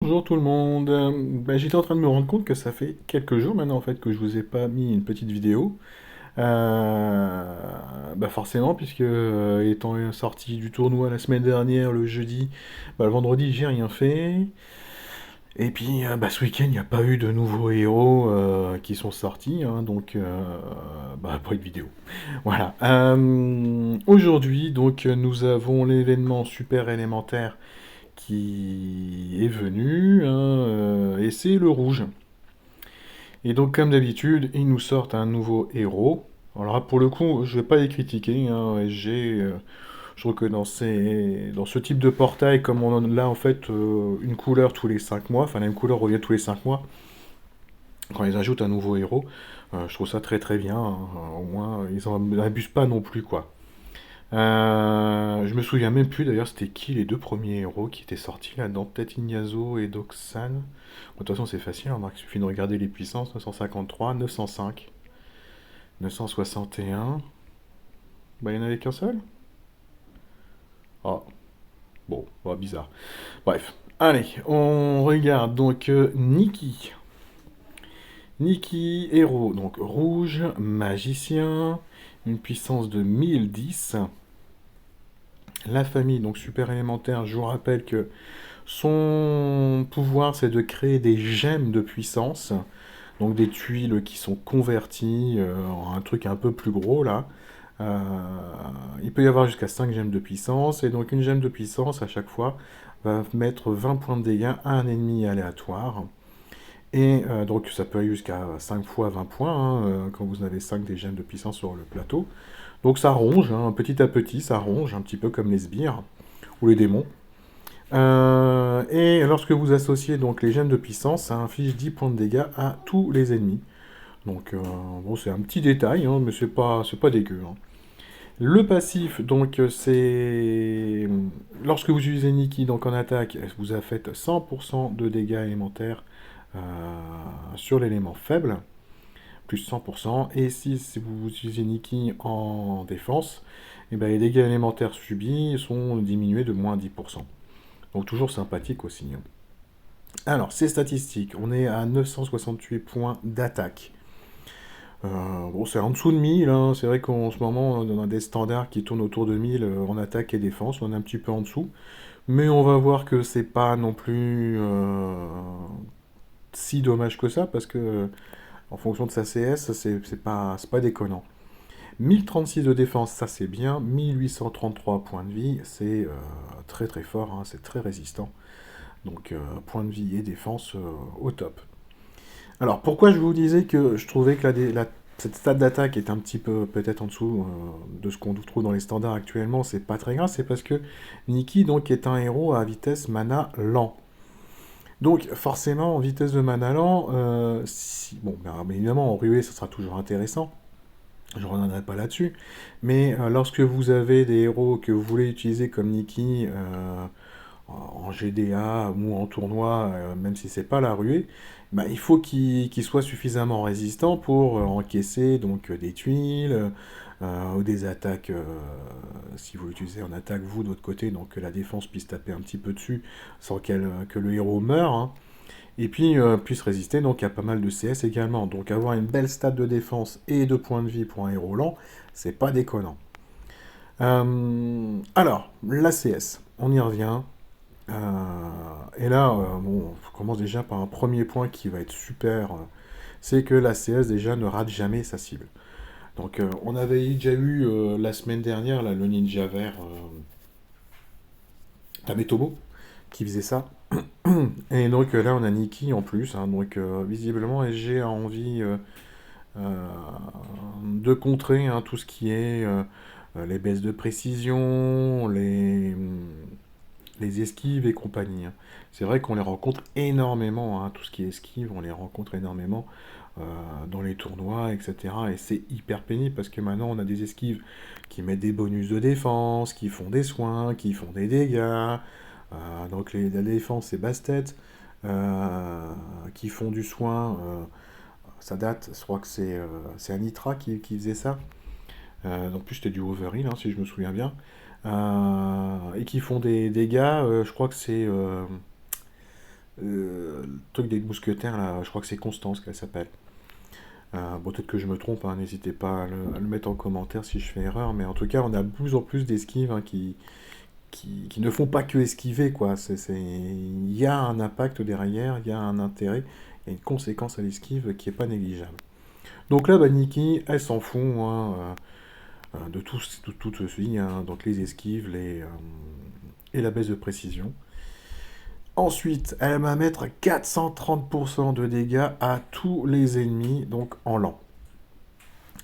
Bonjour tout le monde. J'étais en train de me rendre compte que ça fait quelques jours maintenant en fait que je vous ai pas mis une petite vidéo. Forcément puisque étant sorti du tournoi la semaine dernière le jeudi, le vendredi j'ai rien fait. Et puis ce week-end il n'y a pas eu de nouveaux héros qui sont sortis, hein, donc pas de vidéo. Voilà. Aujourd'hui donc nous avons l'événement super élémentaire qui est venu, hein, et c'est le rouge. Et donc, comme d'habitude, ils nous sortent un nouveau héros. Alors là, pour le coup, je vais pas les critiquer, hein, je trouve que dans ce type de portail, comme on en a en fait une couleur tous les 5 mois, enfin la même couleur revient tous les 5 mois, quand ils ajoutent un nouveau héros, je trouve ça très très bien, hein. Au moins, ils en abusent pas non plus, quoi. Je me souviens même plus d'ailleurs c'était qui les deux premiers héros qui étaient sortis là-dedans. Peut-être Ignazo et Doxan. Bon, de toute façon c'est facile, hein, il suffit de regarder les puissances. 953, 905, 961. Il n'y en avait qu'un seul. Ah, bon, bizarre. Bref, allez, on regarde donc Nikki. Nikki, héros, donc rouge, magicien, une puissance de 1010. La famille, donc super élémentaire, je vous rappelle que son pouvoir, c'est de créer des gemmes de puissance, donc des tuiles qui sont converties en un truc un peu plus gros là. Euh, il peut y avoir jusqu'à 5 gemmes de puissance, et donc une gemme de puissance à chaque fois va mettre 20 points de dégâts à un ennemi aléatoire. Et donc ça peut aller jusqu'à 5 fois 20 points, hein, quand vous avez 5 des gemmes de puissance sur le plateau. Donc ça ronge, hein, petit à petit, ça ronge, un petit peu comme les sbires ou les démons. Et lorsque vous associez donc les gemmes de puissance, ça inflige 10 points de dégâts à tous les ennemis. Donc bon, c'est un petit détail, hein, mais c'est pas dégueu, hein. Le passif, donc c'est lorsque vous utilisez Nikki donc en attaque, vous avez fait 100% de dégâts élémentaires euh, sur l'élément faible, plus 100%. Et si vous utilisez Nikki en défense, et ben, les dégâts élémentaires subis sont diminués de moins 10%. Donc toujours sympathique aussi, hein. Alors, ces statistiques, on est à 968 points d'attaque. Bon, c'est en dessous de 1000, hein. C'est vrai qu'en ce moment, on a des standards qui tournent autour de 1000 en attaque et défense. On est un petit peu en dessous. Mais on va voir que c'est pas non plus si dommage que ça, parce que en fonction de sa CS, c'est pas déconnant. 1036 de défense, ça c'est bien. 1833 points de vie, c'est très très fort, hein. C'est très résistant. Donc point de vie et défense au top. Alors pourquoi je vous disais que je trouvais que cette stade d'attaque est un petit peu peut-être en dessous de ce qu'on trouve dans les standards actuellement, c'est pas très grave, c'est parce que Nikki donc est un héros à vitesse mana lent. Donc forcément en vitesse de mana lent, mais évidemment en ruée ça sera toujours intéressant. Je ne reviendrai pas là-dessus. Mais lorsque vous avez des héros que vous voulez utiliser comme Nikki en GDA ou en tournoi, même si c'est pas la ruée, il faut qu'il soit suffisamment résistant pour encaisser donc des tuiles ou des attaques. Si vous l'utilisez en attaque vous de votre côté, donc que la défense puisse taper un petit peu dessus sans que le héros meure, hein. Et puis puisse résister donc à pas mal de CS également. Donc avoir une belle stat de défense et de points de vie pour un héros lent, c'est pas déconnant. Alors, la CS, on y revient. Et là, on commence déjà par un premier point qui va être super, c'est que la CS déjà ne rate jamais sa cible. Donc on avait déjà eu la semaine dernière là, le ninja vert Tametomo qui faisait ça. Et donc là on a Nikki en plus, hein. Donc visiblement SG a envie euh, de contrer, hein, tout ce qui est les baisses de précision, les esquives et compagnie, hein. C'est vrai qu'on les rencontre énormément, hein, tout ce qui est esquive, on les rencontre énormément euh, dans les tournois, etc. Et c'est hyper pénible parce que maintenant on a des esquives qui mettent des bonus de défense, qui font des soins, qui font des dégâts. Donc la défense c'est basse-tête, qui font du soin. Ça date, je crois que c'est Anitra qui faisait ça. En plus c'était du overheal, hein, si je me souviens bien. Et qui font des dégâts, je crois que c'est truc des mousquetaires, là, je crois que c'est Constance qu'elle s'appelle. Bon, peut-être que je me trompe, hein, n'hésitez pas à le mettre en commentaire si je fais erreur, mais en tout cas, on a de plus en plus d'esquives hein, qui ne font pas que esquiver, quoi. Il y a un impact derrière, il y a un intérêt, il y a une conséquence à l'esquive qui n'est pas négligeable. Donc là, bah, Nikki, elle s'en fout hein, de tout ceci, hein, donc les esquives et la baisse de précision. Ensuite, elle va mettre 430% de dégâts à tous les ennemis, donc en lent.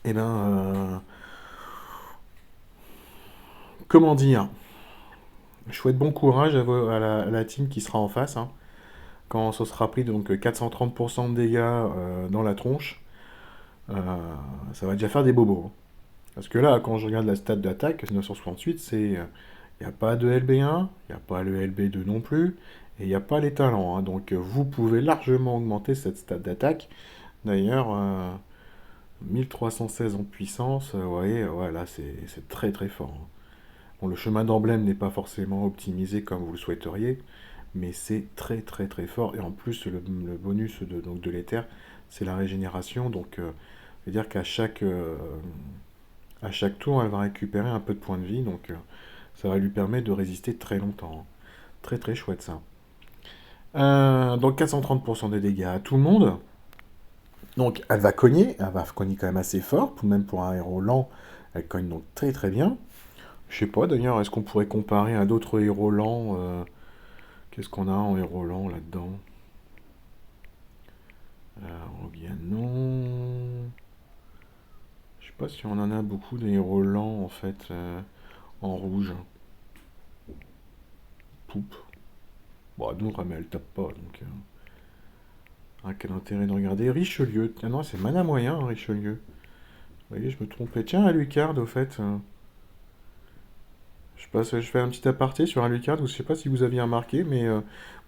Et ben, comment dire? Je souhaite bon courage à la team qui sera en face, hein, quand ce sera pris donc 430% de dégâts dans la tronche. euh, Ça va déjà faire des bobos, hein. Parce que là, quand je regarde la stat d'attaque, 968, c'est. Il n'y a pas de LB1, il n'y a pas le LB2 non plus, et il n'y a pas les talents, hein. Donc vous pouvez largement augmenter cette stat d'attaque. D'ailleurs, 1316 en puissance, vous voyez, ouais, là c'est très très fort, hein. Bon, le chemin d'emblème n'est pas forcément optimisé comme vous le souhaiteriez, mais c'est très très très fort. Et en plus, le bonus donc de l'éther, c'est la régénération. Donc, c'est-à-dire à chaque tour, elle va récupérer un peu de points de vie. Donc, ça va lui permettre de résister très longtemps, hein. Très très chouette ça. Donc 430% des dégâts à tout le monde. Donc elle va cogner quand même assez fort, même pour un héros lent, elle cogne donc très très bien. Je sais pas d'ailleurs, est-ce qu'on pourrait comparer à d'autres héros lents qu'est-ce qu'on a en héros lent là-dedans? Non. Je sais pas si on en a beaucoup des héros lents en fait en rouge. Poupe. Bon, nous, mais elle tape pas donc. Ah, quel intérêt de regarder Richelieu. Ah non, c'est mana moyen, hein, Richelieu. Vous voyez, je me trompais. Tiens, Alucard, au fait. Je fais un petit aparté sur Alucard. Je sais pas si vous aviez remarqué, mais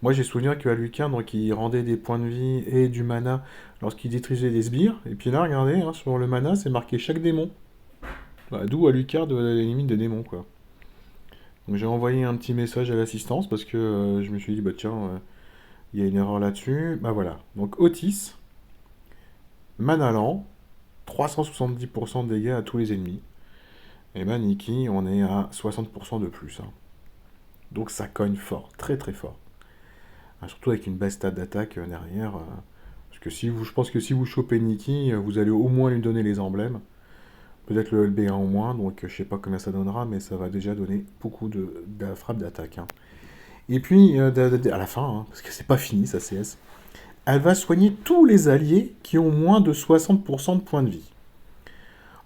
moi j'ai souvenir que Alucard, donc, il rendait des points de vie et du mana lorsqu'il détruisait des sbires. Et puis là, regardez, hein, sur le mana, c'est marqué chaque démon. Bah, d'où Alucard élimine des démons, quoi. Donc j'ai envoyé un petit message à l'assistance parce que je me suis dit, bah tiens, il y a une erreur là-dessus. Bah voilà. Donc Otis, mana lent, 370% de dégâts à tous les ennemis. Et ben Nikki, on est à 60% de plus, hein. Donc ça cogne fort, très très fort. Ah, surtout avec une baisse stat d'attaque derrière. Parce que je pense que si vous chopez Nikki, vous allez au moins lui donner les emblèmes. Peut-être le LB1 au moins, donc je sais pas combien ça donnera, mais ça va déjà donner beaucoup de frappe d'attaque, hein. Et puis, à la fin, hein, parce que c'est pas fini sa CS, elle va soigner tous les alliés qui ont moins de 60% de points de vie.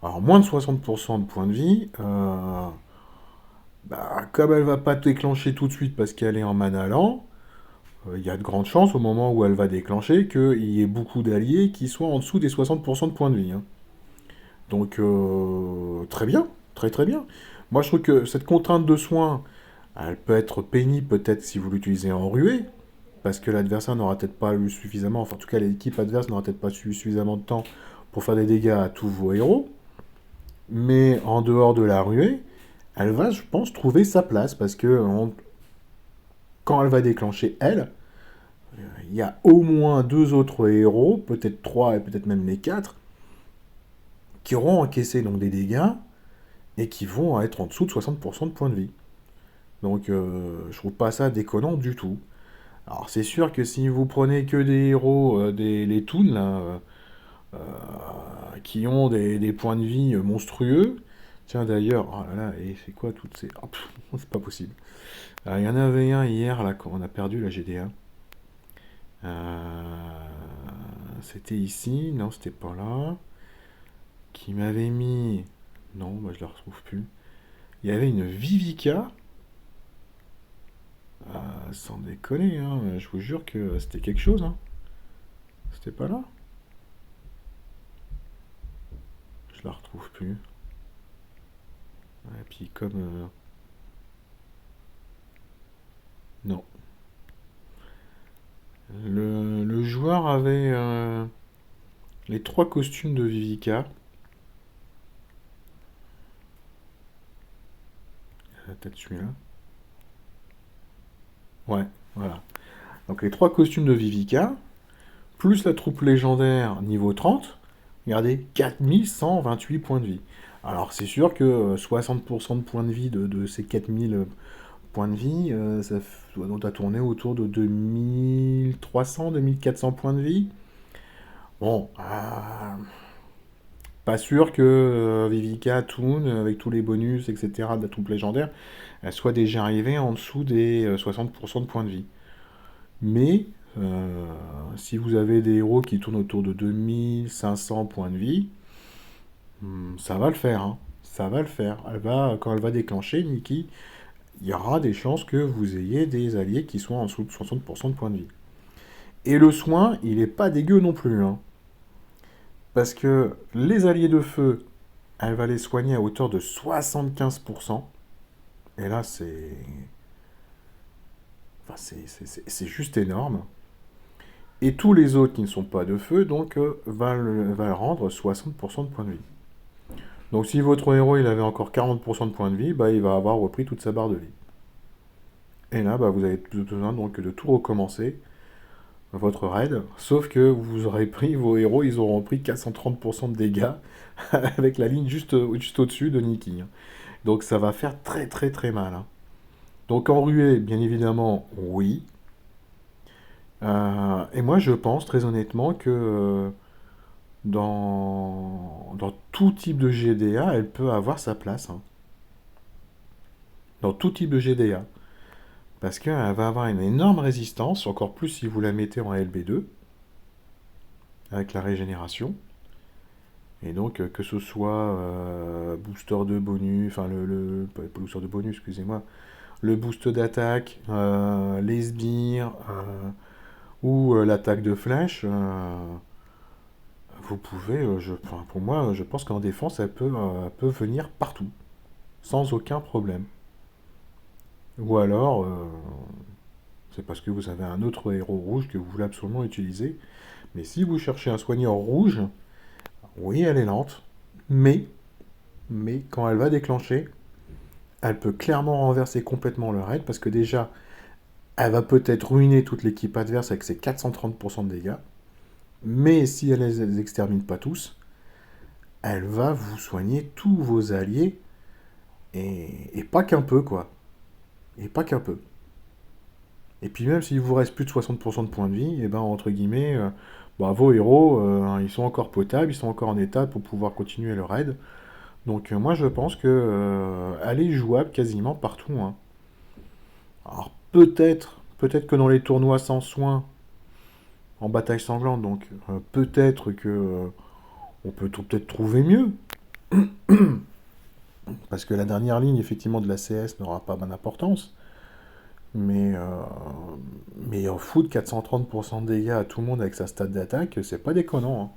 Alors, moins de 60% de points de vie, bah, comme elle va pas déclencher tout de suite parce qu'elle est en mana lent, il y a de grandes chances au moment où elle va déclencher qu'il y ait beaucoup d'alliés qui soient en dessous des 60% de points de vie, hein. Donc, très bien, très très bien. Moi, je trouve que cette contrainte de soin, elle peut être pénible peut-être si vous l'utilisez en ruée, parce que l'adversaire n'aura peut-être pas eu suffisamment, enfin en tout cas l'équipe adverse n'aura peut-être pas eu suffisamment de temps pour faire des dégâts à tous vos héros. Mais en dehors de la ruée, elle va, je pense, trouver sa place, parce que quand elle va déclencher elle, il y a au moins deux autres héros, peut-être trois et peut-être même les quatre, qui auront encaissé donc des dégâts et qui vont être en dessous de 60% de points de vie. Donc je trouve pas ça déconnant du tout. Alors c'est sûr que si vous prenez que des héros, les toons là, qui ont des points de vie monstrueux, tiens d'ailleurs, oh là là, et c'est quoi toutes ces... Oh, c'est pas possible. Il y en avait un hier là quand on a perdu la GD1. C'était ici, non c'était pas là. Qui m'avait mis... Non, moi je la retrouve plus. Il y avait une Vivica. Sans déconner, hein, je vous jure que c'était quelque chose, hein. C'était pas là. Je la retrouve plus. Et puis comme... non. Le joueur avait les trois costumes de Vivica. Peut-être celui-là. Ouais, voilà. Donc les 3 costumes de Vivica, plus la troupe légendaire niveau 30, regardez, 4128 points de vie. Alors c'est sûr que 60% de points de vie de ces 4000 points de vie, on doit tourner autour de 2300, 2400 points de vie. Bon, pas sûr que Vivica Toon, avec tous les bonus, etc., de la troupe légendaire, elle soit déjà arrivée en dessous des 60% de points de vie. Mais euh, si vous avez des héros qui tournent autour de 2500 points de vie, ça va le faire, hein. Ça va le faire. Quand elle va déclencher, Nikki, il y aura des chances que vous ayez des alliés qui soient en dessous de 60% de points de vie. Et le soin, il est pas dégueu non plus, hein. Parce que les alliés de feu, elle va les soigner à hauteur de 75%. Et là, enfin, c'est juste énorme. Et tous les autres qui ne sont pas de feu, donc, va le rendre 60% de points de vie. Donc si votre héros il avait encore 40% de points de vie, bah, il va avoir repris toute sa barre de vie. Et là, bah, vous avez besoin donc de tout recommencer, votre raid, sauf que vous aurez pris, vos héros, ils auront pris 430% de dégâts avec la ligne juste au-dessus de Nikki, hein. Donc ça va faire très très très mal, hein. Donc en ruée, bien évidemment, oui. Et moi je pense très honnêtement que dans tout type de GDA, elle peut avoir sa place, hein. Dans tout type de GDA. Parce qu'elle va avoir une énorme résistance, encore plus si vous la mettez en LB2, avec la régénération. Et donc, que ce soit booster de bonus, enfin pas booster de bonus, excusez-moi, le boost d'attaque, les sbires, ou l'attaque de flèche, vous pouvez, enfin, pour moi, je pense qu'en défense, elle peut venir partout, sans aucun problème. Ou alors, c'est parce que vous avez un autre héros rouge que vous voulez absolument utiliser. Mais si vous cherchez un soigneur rouge, oui, elle est lente, mais, mais quand elle va déclencher, elle peut clairement renverser complètement le raid, parce que déjà, elle va peut-être ruiner toute l'équipe adverse avec ses 430% de dégâts, mais si elle ne les extermine pas tous, elle va vous soigner tous vos alliés, et pas qu'un peu, quoi. Et pas qu'un peu. Et puis même s'il vous reste plus de 60% de points de vie, et ben entre guillemets, bah, vos héros, ils sont encore potables, ils sont encore en état pour pouvoir continuer le raid. Donc moi je pense que elle est jouable quasiment partout, hein. Alors peut-être que dans les tournois sans soin, en bataille sanglante, donc peut-être que on peut peut-être trouver mieux, parce que la dernière ligne effectivement de la CS n'aura pas bonne importance. Mais, en foot, 430% de dégâts à tout le monde avec sa stat d'attaque, c'est pas déconnant, hein.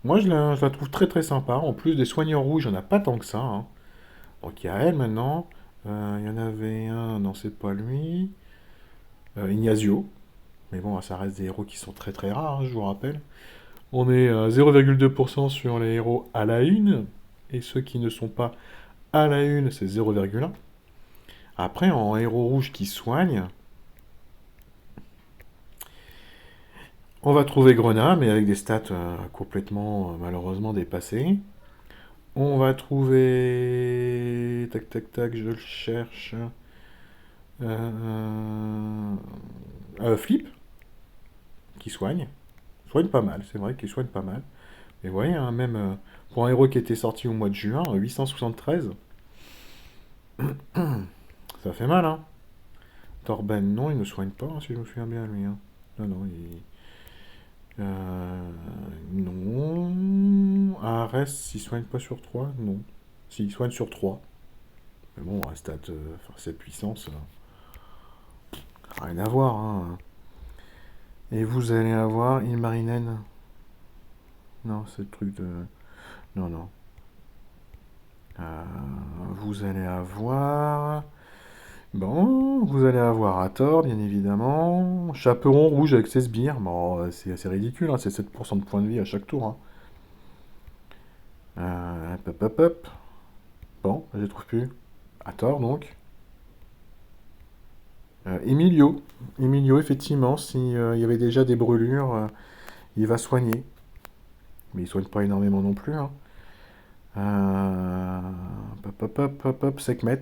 Moi, je la trouve très très sympa. En plus des soigneurs rouges, il n'y en a pas tant que ça, hein. Donc il y a elle maintenant. Il y en avait un, non, c'est pas lui. Ignazio. Mais bon, ça reste des héros qui sont très très rares, hein, je vous rappelle. On est à 0,2% sur les héros à la une. Et ceux qui ne sont pas à la une, c'est 0,1. Après, en héros rouge qui soigne, on va trouver Grenat, mais avec des stats complètement, malheureusement, dépassées. On va trouver... Tac, tac, tac, je le cherche. Euh, Flip, qui soigne. Soigne pas mal, c'est vrai qu'il soigne pas mal. Mais vous voyez, hein, même pour un héros qui était sorti au mois de juin, 873, ça fait mal, hein. Torben, non, il ne soigne pas, hein, si je me souviens bien, lui, hein. Non, non, non. Ares, il soigne pas sur 3. Non. S'il soigne sur 3. Mais bon, reste à cette puissance, rien à voir, hein. Et vous allez avoir Ilmarinen. Non, c'est le truc de... Non, non. Euh, vous allez avoir... Bon, vous allez avoir Hathor, bien évidemment. Chaperon rouge avec ses sbires. Bon, c'est assez ridicule, hein, c'est 7% de points de vie à chaque tour, hein. Hop, hop, hop, hop. Bon, je les trouve plus. Hathor, donc. Emilio. Emilio, effectivement, s'il y avait déjà des brûlures, il va soigner. Mais il soigne pas énormément non plus, hein. Hop, hop, hop, hop, hop, Sekhmet.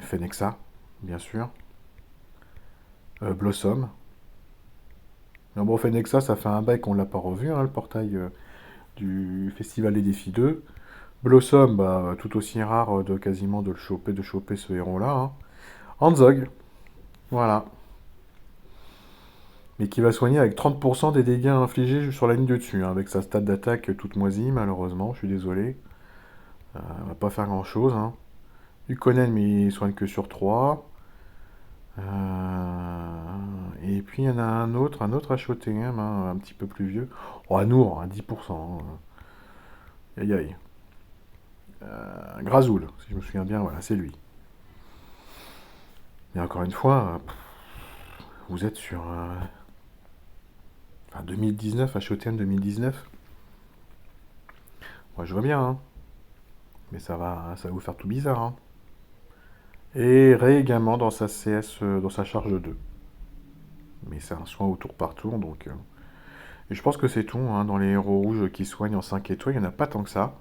Fenexa, bien sûr. Blossom. Mais bon, Fenexa, ça fait un bail qu'on l'a pas revu, hein, le portail du Festival des Défis 2. Blossom, bah, tout aussi rare de quasiment de choper ce héros-là, hein. Hanzog, voilà. Mais qui va soigner avec 30% des dégâts infligés sur la ligne de dessus, hein, avec sa stat d'attaque toute moisie, malheureusement, je suis désolé. Va pas faire grand-chose, hein. Ukonen, mais il soigne que sur 3. Et puis il y en a un autre HOTM, hein, un petit peu plus vieux. Oh, Anour, à 10%, hein. Aïe aïe. Grazoul, si je me souviens bien, voilà, c'est lui. Mais encore une fois, vous êtes sur enfin, 2019, HOTM 2019. Moi je vois bien, hein. Mais ça va vous faire tout bizarre, hein. Et Ray également dans sa CS, dans sa charge 2. Mais c'est un soin au tour par tour, donc. Et je pense que c'est tout, hein, dans les héros rouges qui soignent en 5 étoiles, il n'y en a pas tant que ça.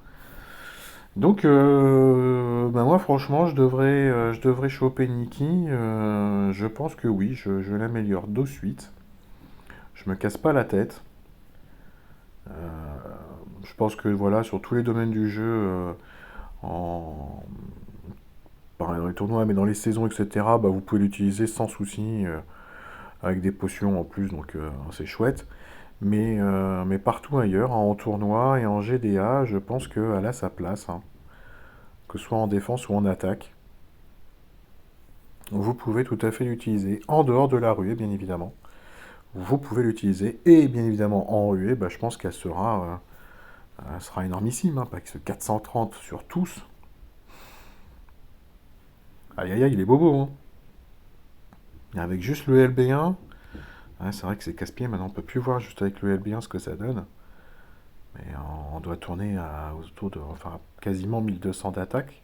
Donc, bah moi, franchement, je devrais choper Nikki. Je pense que oui, je l'améliore de suite. Je me casse pas la tête. Je pense que voilà, sur tous les domaines du jeu, en, pareil, dans les tournois, mais dans les saisons, etc., bah, vous pouvez l'utiliser sans souci, avec des potions en plus, donc c'est chouette. Mais partout ailleurs, hein, en tournoi et en GDA, je pense qu'elle a sa place, hein, que ce soit en défense ou en attaque. Vous pouvez tout à fait l'utiliser en dehors de la ruée, bien évidemment. Vous pouvez l'utiliser et bien évidemment en ruée, bah, je pense qu'elle sera énormissime, hein, avec ce 430 sur tous. Aïe aïe aïe, il est bobo, hein. Et avec juste le LB1, ouais, c'est vrai que c'est casse-pied, maintenant on peut plus voir juste avec le LB1 ce que ça donne. Mais on doit tourner autour de, enfin, quasiment 1200 d'attaque,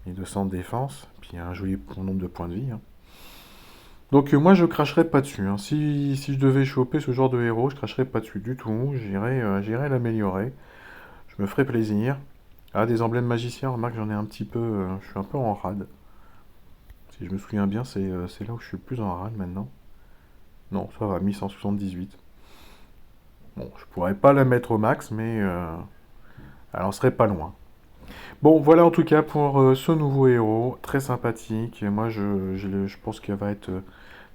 1200 de défense, puis un joli bon nombre de points de vie, hein. Donc moi je cracherais pas dessus, hein. Si je devais choper ce genre de héros, je cracherais pas dessus du tout. J'irais l'améliorer. Je me ferais plaisir. Ah, des emblèmes magiciens, remarque j'en ai un petit peu. Je suis un peu en rade. Si je me souviens bien, c'est là où je suis le plus en rade maintenant. Non, ça va, 1178. Bon, je pourrais pas la mettre au max, mais elle en serait pas loin. Bon, voilà en tout cas pour ce nouveau héros, très sympathique. Et moi, je pense qu'elle va être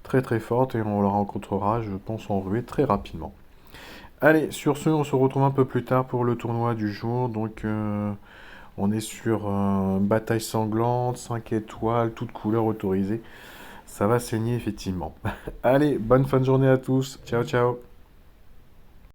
très très forte et on la rencontrera, je pense, en ruée très rapidement. Allez, sur ce, on se retrouve un peu plus tard pour le tournoi du jour. Donc, on est sur bataille sanglante, 5 étoiles, toutes couleurs autorisées. Ça va saigner effectivement. Allez, bonne fin de journée à tous. Ciao, ciao.